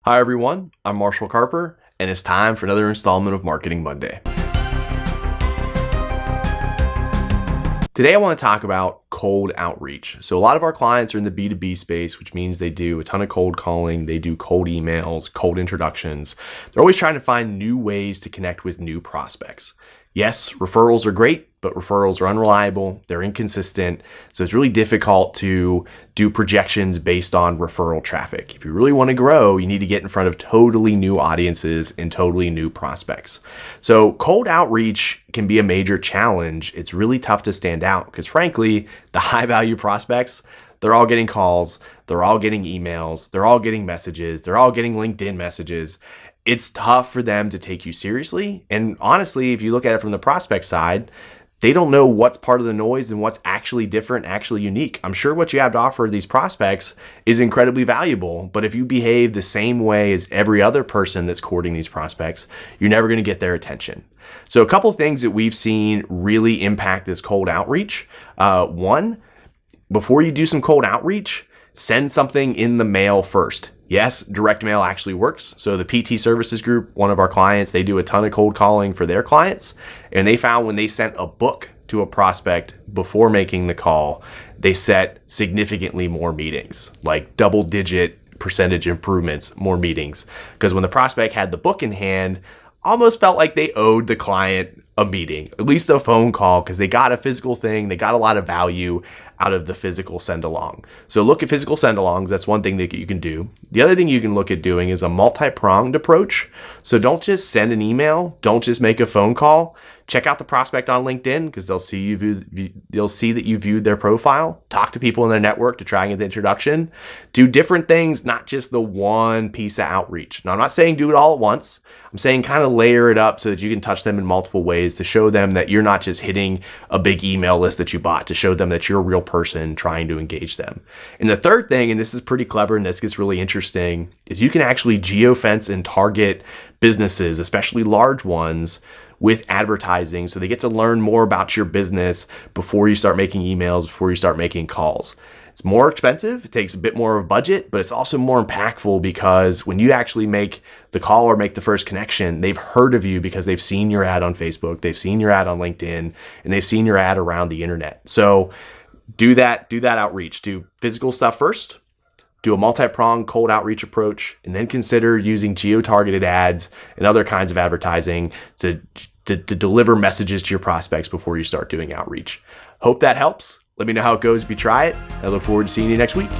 Hi everyone, I'm Marshall Carper, and it's time for another installment of Marketing Monday. Today I want to talk about cold outreach. So a lot of our clients are in the B2B space, which means they do a ton of cold calling, they do cold emails, cold introductions. They're always trying to find new ways to connect with new prospects. Yes, referrals are great, but referrals are unreliable, they're inconsistent, so it's really difficult to do projections based on referral traffic. If you really want to grow, you need to get in front of totally new audiences and totally new prospects. So cold outreach can be a major challenge. It's really tough to stand out because frankly, the high value prospects, they're all getting calls, they're all getting emails, they're all getting messages, they're all getting LinkedIn messages. It's tough for them to take you seriously. And honestly, if you look at it from the prospect side, they don't know what's part of the noise and what's actually different, actually unique. I'm sure what you have to offer these prospects is incredibly valuable, but if you behave the same way as every other person that's courting these prospects, you're never going to get their attention. So a couple of things that we've seen really impact this cold outreach. One, before you do some cold outreach, send something in the mail first. Yes, direct mail actually works. So the PT Services Group, one of our clients, they do a ton of cold calling for their clients. And they found when they sent a book to a prospect before making the call, they set significantly more meetings, like double-digit percentage improvements, more meetings. Because when the prospect had the book in hand, almost felt like they owed the client a meeting, at least a phone call, because they got a physical thing, they got a lot of value out of the physical send along. So look at physical send alongs. That's one thing that you can do. The other thing you can look at doing is a multi-pronged approach. So don't just send an email. Don't just make a phone call. Check out the prospect on LinkedIn because they'll see they'll see that you viewed their profile. Talk to people in their network to try and get the introduction. Do different things, not just the one piece of outreach. Now, I'm not saying do it all at once. I'm saying kind of layer it up so that you can touch them in multiple ways to show them that you're not just hitting a big email list that you bought, to show them that you're a real person trying to engage them. And the third thing, and this is pretty clever and this gets really interesting, is you can actually geofence and target businesses, especially large ones, with advertising so they get to learn more about your business before you start making emails, before you start making calls. It's more expensive, it takes a bit more of a budget, but it's also more impactful because when you actually make the call or make the first connection, they've heard of you because they've seen your ad on Facebook, they've seen your ad on LinkedIn, and they've seen your ad around the internet. So do that outreach. Do physical stuff first, do a multi-pronged cold outreach approach, and then consider using geotargeted ads and other kinds of advertising to deliver messages to your prospects before you start doing outreach. Hope that helps. Let me know how it goes if you try it. I look forward to seeing you next week.